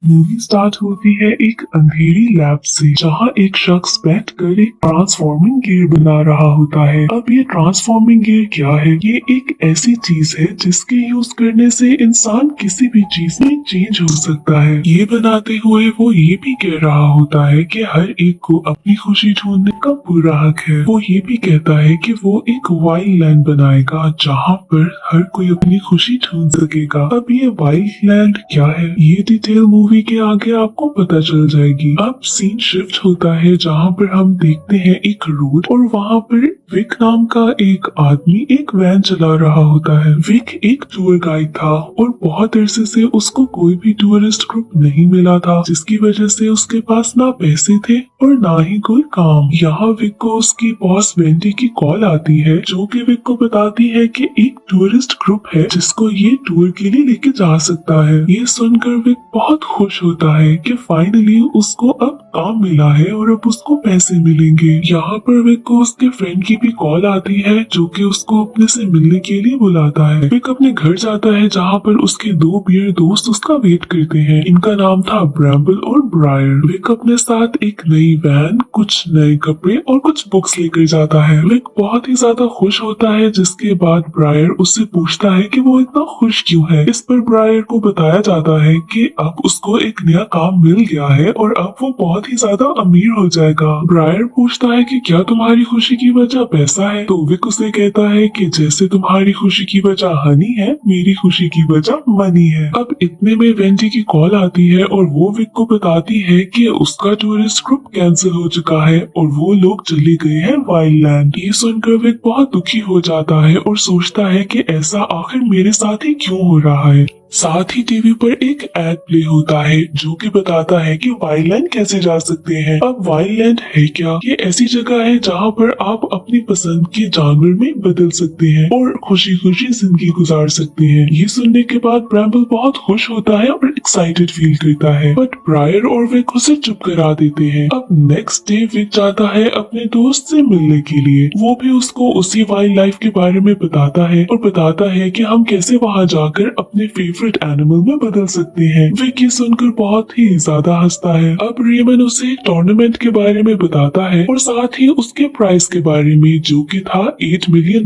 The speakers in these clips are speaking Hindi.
मूवी स्टार्ट होती है एक अंधेरी लैब से, जहां एक शख्स बैठकर एक ट्रांसफॉर्मिंग गियर बना रहा होता है। अब ये ट्रांसफॉर्मिंग गियर क्या है? ये एक ऐसी चीज है जिसके यूज करने से इंसान किसी भी चीज में चेंज हो सकता है। ये बनाते हुए वो ये भी कह रहा होता है कि हर एक को अपनी खुशी ढूंढने का पूरा हक है। वो ये भी कहता है कि वो एक वाइल्ड लैंड बनाएगा जहाँ पर हर कोई अपनी खुशी ढूंढ सकेगा। अब ये वाइल्ड लैंड क्या है, ये डिटेल मूवी के आगे आपको पता चल जाएगी। अब सीन शिफ्ट होता है जहाँ पर हम देखते हैं एक रोड, और वहाँ पर विक नाम का एक आदमी एक वैन चला रहा होता है। विक एक टूर गाइड था और बहुत अरसे से उसको कोई भी टूरिस्ट ग्रुप नहीं मिला था, जिसकी वजह से उसके पास ना पैसे थे और ना ही कोई काम। यहाँ विक को उसकी बॉस वेंडी की कॉल आती है, जो कि विक को बताती है कि एक टूरिस्ट ग्रुप है जिसको ये टूर के लिए लेके जा सकता है। ये सुनकर विक बहुत खुश होता है कि फाइनली उसको अब काम मिला है और अब उसको पैसे मिलेंगे। यहाँ पर विक को उसके फ्रेंड की भी कॉल आती है, जो कि उसको अपने से मिलने के लिए बुलाता है। विक अपने घर जाता है जहाँ पर उसके दो बियर दोस्त उसका वेट करते हैं। इनका नाम था ब्रैम्बल और ब्रायर। विक अपने साथ एक नई वैन, कुछ नए कपड़े और कुछ बुक्स लेकर जाता है। विक बहुत ही ज्यादा खुश होता है, जिसके बाद ब्रायर उससे पूछता है कि वो इतना खुश क्यों है। इस पर ब्रायर को बताया जाता है कि अब उसको एक नया काम मिल गया है और अब वो बहुत ही ज्यादा अमीर हो जाएगा। ब्रायर पूछता है कि क्या तुम्हारी खुशी की वजह पैसा है? तो विक उसे कहता है कि जैसे तुम्हारी खुशी की वजह हनी है, मेरी खुशी की वजह मनी है। अब इतने में वेंडी की कॉल आती है और वो विक को बताती है कि उसका टूरिस्ट ग्रुप कैंसिल हो चुका है और वो लोग चले गए हैं वाइल्ड लैंड। ये सुनकर विक बहुत दुखी हो जाता है और सोचता है कि ऐसा आखिर मेरे साथ ही क्यों हो रहा है। साथ ही टीवी पर एक एड प्ले होता है जो कि बताता है कि वाइल्ड लैंड कैसे जा सकते हैं। अब वाइल्ड लैंड है क्या? ये ऐसी जगह है जहाँ पर आप अपनी पसंद के जानवर में बदल सकते हैं और खुशी खुशी जिंदगी गुजार सकते हैं। ये सुनने के बाद ब्रैम्बल बहुत खुश होता है और एक्साइटेड फील करता है, बट ब्रायर और विक उसे चुप करा देते हैं। अब नेक्स्ट डे विक जाता है अपने दोस्त से मिलने के लिए। वो भी उसको उसी वाइल्ड लाइफ के बारे में बताता है और बताता है कि हम कैसे वहाँ जाकर अपने फेवरेट एनिमल में बदल सकते हैं। विक ये सुनकर बहुत ही ज्यादा हंसता है। अब रेमन उसे टूर्नामेंट के बारे में बताता है और साथ ही उसके प्राइस के बारे में, जो कि था $8 मिलियन।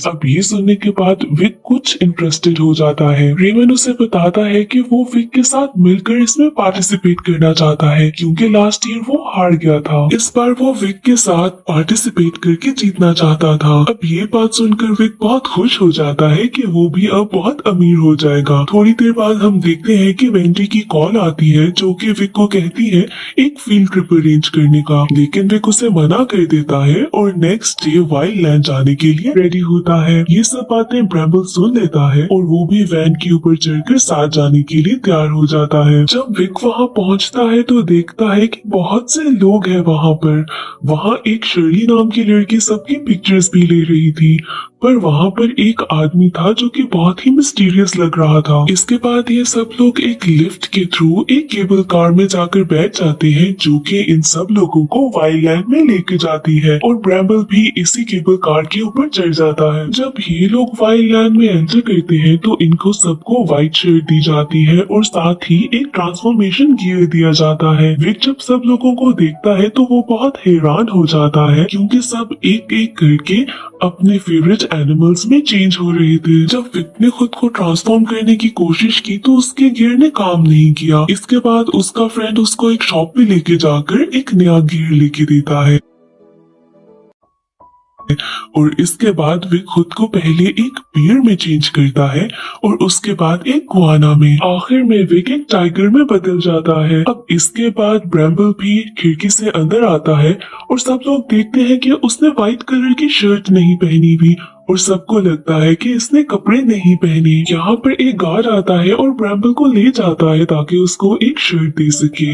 अब ये सुनने के बाद विक कुछ इंटरेस्टेड हो जाता है। रेमन उसे बताता है कि वो विक के साथ मिलकर इसमें पार्टिसिपेट करना चाहता है, क्योंकि लास्ट ईयर वो हार गया था। इस बार वो विक के साथ पार्टिसिपेट करके जीतना चाहता था। अब ये बात सुनकर विक बहुत खुश हो जाता है कि वो भी अब बहुत अमीर हो जाएगा। थोड़ी देर बाद हम देखते हैं कि वेंडी की कॉल आती है, जो कि विक को कहती है एक फील्ड ट्रिप अरेंज करने का, लेकिन विक उसे मना कर देता है और नेक्स्ट डे वाइल्ड लैंड जाने के लिए रेडी होता है। ये सब बातें ब्रैम्बल सुन लेता है और वो भी वैन के ऊपर चढ़कर साथ जाने के लिए तैयार हो जाता है। जब विक वहाँ पहुँचता है तो देखता है कि बहुत से लोग हैं वहाँ पर। वहाँ एक शर्ली नाम की लड़की सबकी पिक्चर्स भी ले रही थी, पर वहाँ पर एक आदमी था जो कि बहुत ही मिस्टीरियस लग रहा था। इसके बाद ये सब लोग एक लिफ्ट के थ्रू एक केबल कार में जाकर बैठ जाते हैं, जो कि इन सब लोगों को वाइल्ड लैंड में लेके जाती है, और ब्रैम्बल भी इसी केबल कार के ऊपर चढ़ जाता है। जब ये लोग वाइल्ड लैंड में एंटर करते हैं तो इनको सबको व्हाइट शर्ट दी जाती है और साथ ही एक ट्रांसफॉर्मेशन गियर दिया जाता है। विक जब सब लोगों को देखता है तो वो बहुत हैरान हो जाता है, क्योंकि सब एक एक करके अपने फेवरेट एनिमल्स में चेंज हो रहे थे। जब विक ने खुद को ट्रांसफॉर्म करने की कोशिश की तो उसके गियर ने काम नहीं किया। इसके बाद उसका फ्रेंड उसको एक शॉप पे लेके जाकर एक नया गियर लेके देता है, और इसके बाद विक खुद को पहले एक बियर में चेंज करता है और उसके बाद एक गुआना में। आखिर में विक एक टाइगर में बदल जाता है। अब इसके बाद ब्रैम्बल भी खिड़की से अंदर आता है और सब लोग देखते हैं कि उसने व्हाइट कलर की शर्ट नहीं पहनी हुई और सबको लगता है कि इसने कपड़े नहीं पहने। यहाँ पर एक गार्ड आता है और ब्रैम्बल को ले जाता है ताकि उसको एक शर्ट दे सके।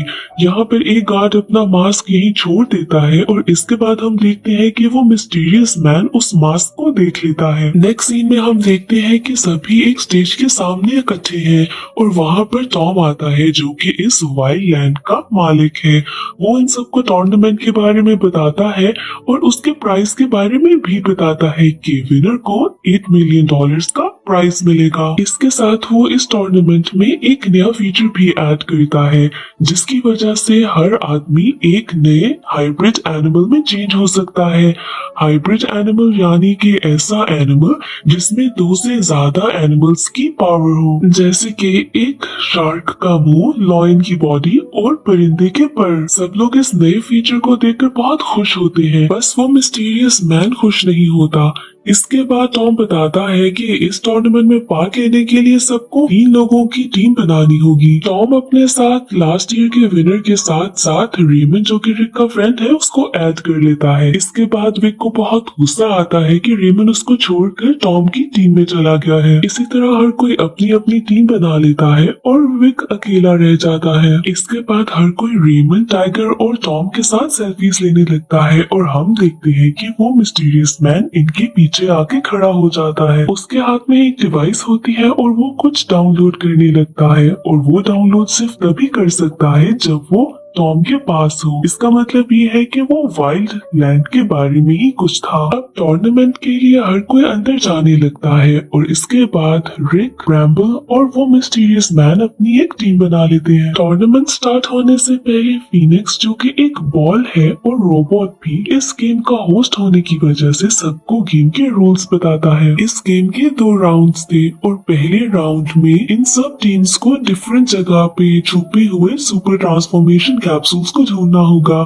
यहाँ पर एक गार्ड अपना मास्क यहीं छोड़ देता है और इसके बाद हम देखते हैं कि वो मिस्टीरियस मैन उस मास्क को देख लेता है। नेक्स्ट सीन में हम देखते हैं कि सभी एक स्टेज के सामने इकट्ठे हैं और वहाँ पर टॉम आता है, जो कि इस वाइल्ड लैंड का मालिक है। वो इन सबको टूर्नामेंट के बारे में बताता है और उसके प्राइस के बारे में भी बताता है कि विनर को $8 मिलियन का प्राइज मिलेगा। इसके साथ वो इस टूर्नामेंट में एक नया फीचर भी ऐड करता है, जिसकी वजह से हर आदमी एक नए हाइब्रिड एनिमल में चेंज हो सकता है। हाइब्रिड एनिमल यानी कि ऐसा एनिमल जिसमें 2 से ज्यादा एनिमल्स की पावर हो, जैसे कि एक शार्क का मुंह, लॉयन की बॉडी और परिंदे के पर। सब लोग इस नए फीचर को देखकर बहुत खुश होते हैं, बस वो मिस्टीरियस मैन खुश नहीं होता। इसके बाद टॉम बताता है कि इस टूर्नामेंट में पार्ट लेने के लिए सबको 3 लोगों की टीम बनानी होगी। टॉम अपने साथ लास्ट ईयर के विनर के साथ साथ रेमन, जो कि रिक का फ्रेंड है, उसको ऐड कर लेता है। इसके बाद विक को बहुत गुस्सा आता है कि रेमन उसको छोड़कर टॉम की टीम में चला गया है। इसी तरह हर कोई अपनी अपनी टीम बना लेता है और विक अकेला रह जाता है। इसके बाद हर कोई रेमन, टाइगर और टॉम के साथ सेल्फीज लेने लगता है और हम देखते हैं कि वो मिस्टीरियस मैन इनके पीछे आके खड़ा हो जाता है। उसके हाथ में एक डिवाइस होती है और वो कुछ डाउनलोड करने लगता है, और वो डाउनलोड सिर्फ तभी कर सकता है जब वो टॉम के पास हो। इसका मतलब ये है कि वो वाइल्ड लैंड के बारे में ही कुछ था। अब टूर्नामेंट के लिए हर कोई अंदर जाने लगता है और इसके बाद रिक, ब्रैम्बल और वो मिस्टीरियस मैन अपनी एक टीम बना लेते हैं। टूर्नामेंट स्टार्ट होने से पहले फीनिक्स, जो कि एक बॉल है और रोबोट भी, इस गेम का होस्ट होने की वजह से सबको गेम के रूल्स बताता है। इस गेम के 2 राउंड्स थे और पहले राउंड में इन सब टीम्स को डिफरेंट जगह पे छुपे हुए सुपर ट्रांसफॉर्मेशन कैप्सूल्स को ढूंढना होगा।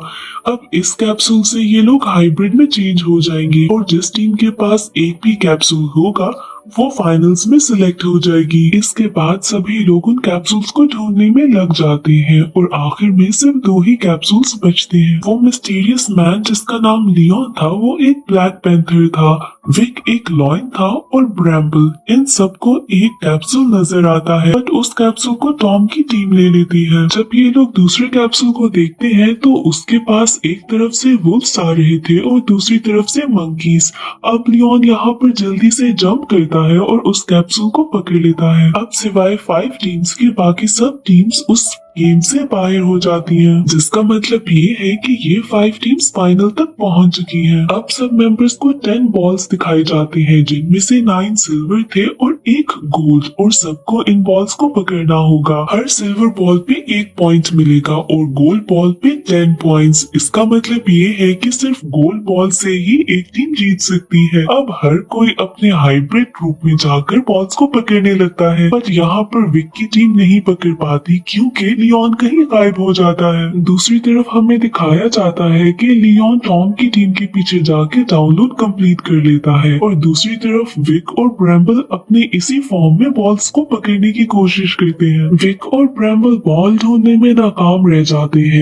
अब इस कैप्सूल से ये लोग हाइब्रिड में चेंज हो जाएंगे और जिस टीम के पास एक भी कैप्सूल होगा वो फाइनल्स में सिलेक्ट हो जाएगी। इसके बाद सभी लोग उन कैप्सूल्स को ढूंढने में लग जाते हैं और आखिर में सिर्फ 2 ही कैप्सूल्स बचते हैं। वो मिस्टीरियस मैन जिसका नाम लियोन था, वो एक ब्लैक पैंथर था, विक एक लॉयन था और ब्रैम्बल। इन सबको एक कैप्सूल नजर आता है, बट उस कैप्सूल को टॉम की टीम ले लेती है। जब ये लोग दूसरे कैप्सूल को देखते हैं तो उसके पास एक तरफ से वुल्फ्स आ रहे थे और दूसरी तरफ से मंकीज। अब लियोन यहाँ पर जल्दी से जंप करता है और उस कैप्सूल को पकड़ लेता है। अब सिवाय 5 टीम्स के बाकी सब टीम्स उस गेम से बाहर हो जाती हैं, जिसका मतलब ये है कि ये 5 टीम्स फाइनल तक पहुंच चुकी हैं। अब सब मेंबर्स को 10 बॉल्स दिखाई जाते हैं, जिनमें से 9 सिल्वर थे और 1 गोल्ड, और सबको इन बॉल्स को पकड़ना होगा। हर सिल्वर बॉल पे 1 पॉइंट मिलेगा और गोल्ड बॉल पे 10 पॉइंट्स। इसका मतलब ये है कि सिर्फ गोल्ड बॉल से ही एक टीम जीत सकती है। अब हर कोई अपने हाइब्रिड रूप में जाकर बॉल्स को पकड़ने लगता है, पर यहाँ पर विक की टीम नहीं पकड़ पाती क्योंकि लियोन कहीं गायब हो जाता है। दूसरी तरफ हमें दिखाया जाता है कि लियोन टॉम की टीम के पीछे जाके डाउनलोड कंप्लीट कर लेता है और दूसरी तरफ विक और ब्रैम्बल अपने इसी फॉर्म में बॉल्स को पकड़ने की कोशिश करते हैं। विक और ब्रैम्बल बॉल ढूंढने में नाकाम रह जाते हैं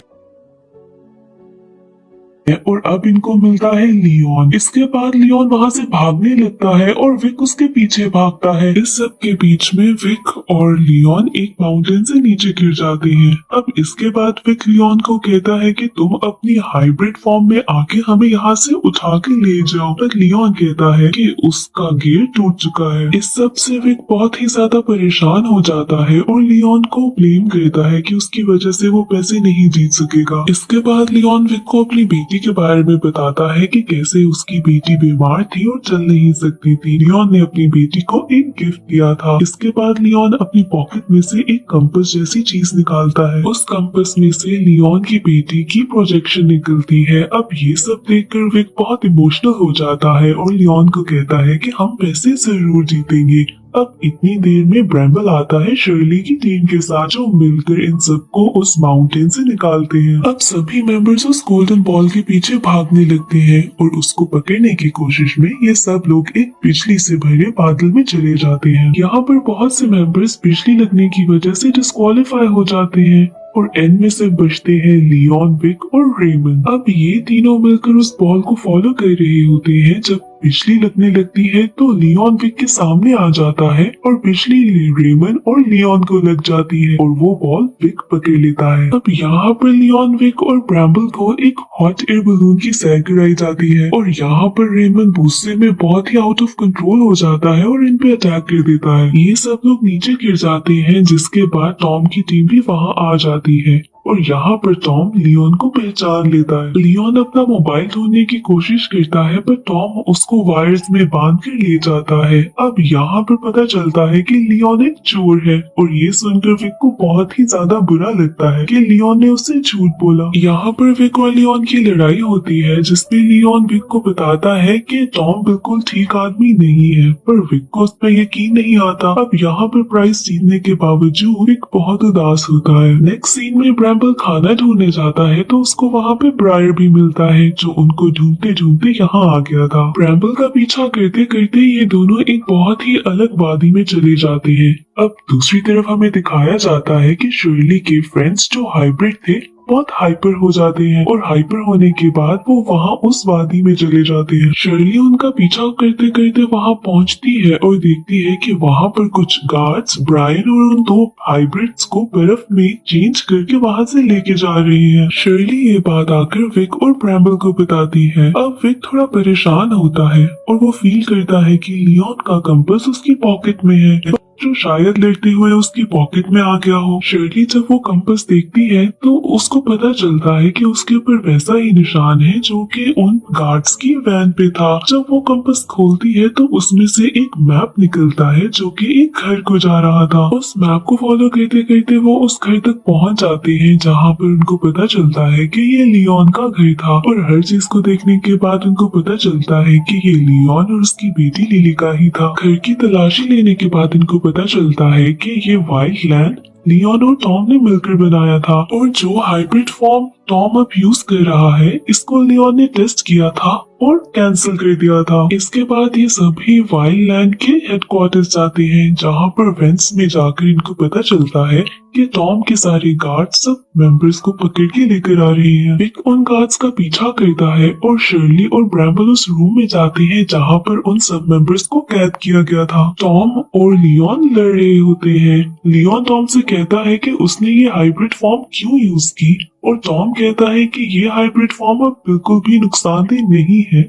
और अब इनको मिलता है लियोन। इसके बाद लियोन वहाँ से भागने लगता है और विक उसके पीछे भागता है। इस सब के बीच में विक और लियोन एक माउंटेन से नीचे गिर जाते हैं। अब इसके बाद विक लियोन को कहता है कि तुम अपनी हाइब्रिड फॉर्म में आके हमें यहाँ से उठा के ले जाओ, पर लियोन कहता है कि उसका गियर टूट चुका है। इस सब से विक बहुत ही ज्यादा परेशान हो जाता है और लियोन को ब्लेम करता है कि उसकी वजह से वो पैसे नहीं जीत सकेगा। इसके बाद लियोन विक को अपनी बेटी के बारे में बताता है कि कैसे उसकी बेटी बीमार थी और चल नहीं सकती थी। लियोन ने अपनी बेटी को एक गिफ्ट दिया था। इसके बाद लियोन अपनी पॉकेट में से एक कंपास जैसी चीज निकालता है। उस कंपास में से लियोन की बेटी की प्रोजेक्शन निकलती है। अब ये सब देखकर विक बहुत इमोशनल हो जाता है और लियोन को कहता है कि हम पैसे जरूर जीतेंगे। अब इतनी देर में ब्रैम्बल आता है शर्ली की टीम के साथ, जो मिलकर इन सबको उस माउंटेन से निकालते हैं। अब सभी मेंबर्स उस गोल्डन बॉल के पीछे भागने लगते हैं और उसको पकड़ने की कोशिश में ये सब लोग एक बिजली से भरे बादल में चले जाते हैं। यहाँ पर बहुत से मेंबर्स बिजली लगने की वजह से डिस्क्वालीफाई हो जाते हैं और एंड में से बचते हैं लियोन, विक और रेमन। अब ये तीनों मिलकर उस बॉल को फॉलो कर रहे होते हैं। जब बिजली लगने लगती है तो लियोन विक के सामने आ जाता है और बिजली रेमन और लियोन को लग जाती है और वो बॉल विक पकड़ लेता है। अब यहाँ पर लियोन, विक और ब्रैम्बल को एक हॉट एयर बलून की सैर कराई जाती है और यहाँ पर रेमन गुस्से में बहुत ही आउट ऑफ कंट्रोल हो जाता है और इन पे अटैक कर देता है। ये सब लोग नीचे गिर जाते हैं, जिसके बाद टॉम की टीम भी वहाँ आ जाती है और यहाँ पर टॉम लियोन को पहचान लेता है। लियोन अपना मोबाइल ढूंढने की कोशिश करता है पर टॉम उसको वायर्स में बांध कर ले जाता है। अब यहाँ पर पता चलता है कि लियोन एक चोर है और ये सुनकर विक को बहुत ही ज्यादा बुरा लगता है कि लियोन ने उससे झूठ बोला। यहाँ पर विक और लियोन की लड़ाई होती है जिसमें लियोन विक को बताता है कि टॉम बिल्कुल ठीक आदमी नहीं है, पर विक को उस पर यकीन नहीं आता। अब यहाँ पर प्राइज जीतने के बावजूद विक बहुत उदास होता है। नेक्स्ट सीन में ब्रैम्बल खाना ढूंढने जाता है तो उसको वहाँ पे ब्रायर भी मिलता है जो उनको ढूंढते ढूंढते यहाँ आ गया था। ब्रैम्बल का पीछा करते करते ये दोनों एक बहुत ही अलग वादी में चले जाते हैं। अब दूसरी तरफ हमें दिखाया जाता है कि शर्ली के फ्रेंड्स जो हाइब्रिड थे बहुत हाइपर हो जाते हैं और हाइपर होने के बाद वो वहाँ उस वादी में चले जाते हैं। शर्ली उनका पीछा करते करते वहाँ पहुँचती है और देखती है कि वहाँ पर कुछ गार्ड्स ब्रायन और उन दो हाइब्रिड्स को बर्फ में चेंज करके वहाँ से लेके जा रहे हैं। शर्ली ये बात आकर विक और ब्रैम्बल को बताती है। अब विक थोड़ा परेशान होता है और वो फील करता है कि लियोन का कंपास उसकी पॉकेट में है जो शायद लड़ते हुए उसकी पॉकेट में आ गया हो। शर्ली जब वो कंपास देखती है तो उसको पता चलता है कि उसके ऊपर वैसा ही निशान है जो कि उन गार्ड्स की वैन पे था। जब वो कंपास खोलती है तो उसमें से एक मैप निकलता है जो कि एक घर को जा रहा था। उस मैप को फॉलो करते करते वो उस घर तक पहुंच जाते हैं जहाँ पर उनको पता चलता है कि ये लियोन का घर था और हर चीज को देखने के बाद उनको पता चलता है कि ये लियोन और उसकी बेटी लिली का ही था। घर की तलाशी लेने के बाद इनको पता चलता है कि ये वाइल्ड लैंड लियोन और टॉम ने मिलकर बनाया था और जो हाइब्रिड फॉर्म टॉम अब यूज कर रहा है इसको लियोन ने टेस्ट किया था और कैंसिल कर दिया था। इसके बाद ये सभी वाइल्ड लैंड के हेडक्वार्टर्स जाते हैं जहाँ पर वेंस में जाकर इनको पता चलता है कि टॉम के सारे गार्ड्स सब मेंबर्स को पकड़ के लेकर आ रहे हैं। विक उन गार्ड्स का पीछा करता है और शर्ली और ब्रैम्बल उस रूम में जाते हैं जहाँ पर उन सब मेंबर्स को कैद किया गया था। टॉम और लियोन लड़ रहे होते हैं। लियोन टॉम से कहता है कि उसने ये हाइब्रिड फॉर्म क्यों यूज की और टॉम कहता है कि ये हाइब्रिड फॉर्म अब बिल्कुल भी नुकसानदेह नहीं है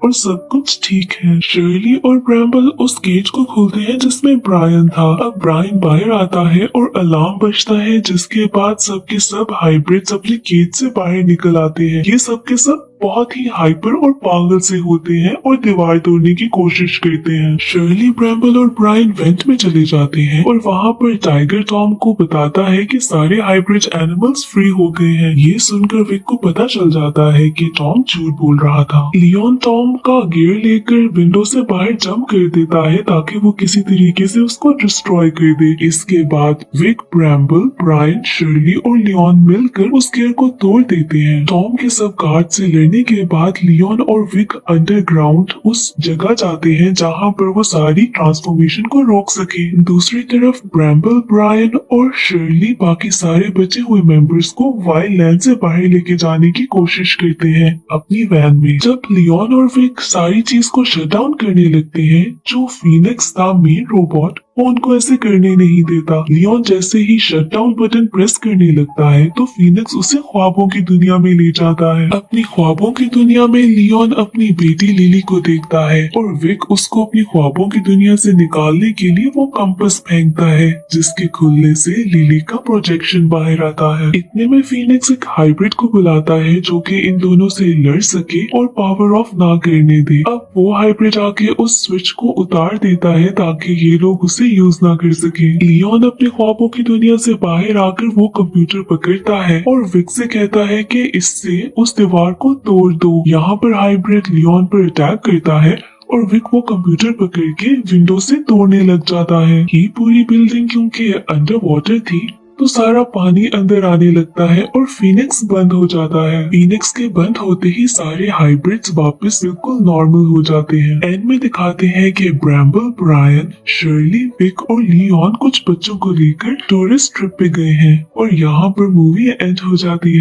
और सब कुछ ठीक है। शर्ली और ब्रैम्बल उस केज को खोलते हैं जिसमें ब्रायन था। अब ब्रायन बाहर आता है और अलार्म बजता है जिसके बाद सबके सब हाइब्रिड्स अपने केज से बाहर निकल आते हैं। ये सबके सब बहुत ही हाइपर और पागल से होते हैं और दीवार तोड़ने की कोशिश करते हैं। शर्ली ब्रैम्बल और ब्रायन वेंट में चले जाते हैं और वहाँ पर टाइगर टॉम को बताता है कि सारे हाइब्रिड एनिमल्स फ्री हो गए हैं। ये सुनकर विक को पता चल जाता है कि टॉम झूठ बोल रहा था। लियोन टॉम का गियर लेकर विंडो से बाहर जंप कर देता है ताकि वो किसी तरीके से उसको डिस्ट्रॉय कर दे। इसके बाद विक, ब्रैम्बल, ब्रायन, शर्ली और लियोन मिलकर उस गियर को तोड़ देते हैं। टॉम के सब गार्ड से लड़ने के बाद लियोन और विक अंडरग्राउंड उस जगह जाते हैं जहां पर वो सारी ट्रांसफॉर्मेशन को रोक सके। दूसरी तरफ ब्रैम्बल, ब्रायन और शर्ली बाकी सारे बचे हुए मेंबर्स को वाइल्ड लैंड से बाहर लेके जाने की कोशिश करते हैं अपनी वैन में। जब लियोन और विक सारी चीज को शट डाउन करने लगते हैं, जो फीनिक्स था मेन रोबोट वो उनको ऐसे करने नहीं देता। लियोन जैसे ही शट डाउन बटन प्रेस करने लगता है तो फीनिक्स उसे ख्वाबों की दुनिया में ले जाता है। अपनी ख्वाबों की दुनिया में लियोन अपनी बेटी लिली को देखता है और विक उसको अपनी ख्वाबों की दुनिया से निकालने के लिए वो कंपास फेंकता है जिसके खुलने से लिली का प्रोजेक्शन बाहर आता है। इतने में फीनिक्स एक हाइब्रिड को बुलाता है जो कि इन दोनों से लड़ सके और पावर ऑफ ना करने दे। अब वो हाइब्रिड आके उस स्विच को उतार देता है ताकि ये लोग उसे यूज ना कर सके। लियोन अपने ख्वाबों की दुनिया से बाहर आकर वो कंप्यूटर पकड़ता है और विक से कहता है कि इससे उस दीवार को तोड़ दो। यहाँ पर हाइब्रिड लियोन पर अटैक करता है और विक वो कंप्यूटर पकड़ के विंडो से तोड़ने लग जाता है। ये पूरी बिल्डिंग क्योंकि अंडर वाटर थी तो सारा पानी अंदर आने लगता है और फीनिक्स बंद हो जाता है। फीनिक्स के बंद होते ही सारे हाइब्रिड्स वापस बिल्कुल नॉर्मल हो जाते हैं। एंड में दिखाते हैं कि ब्रैम्बल, ब्रायन, शर्ली, विक और लियोन कुछ बच्चों को लेकर टूरिस्ट ट्रिप पे गए हैं और यहाँ पर मूवी एंड हो जाती है।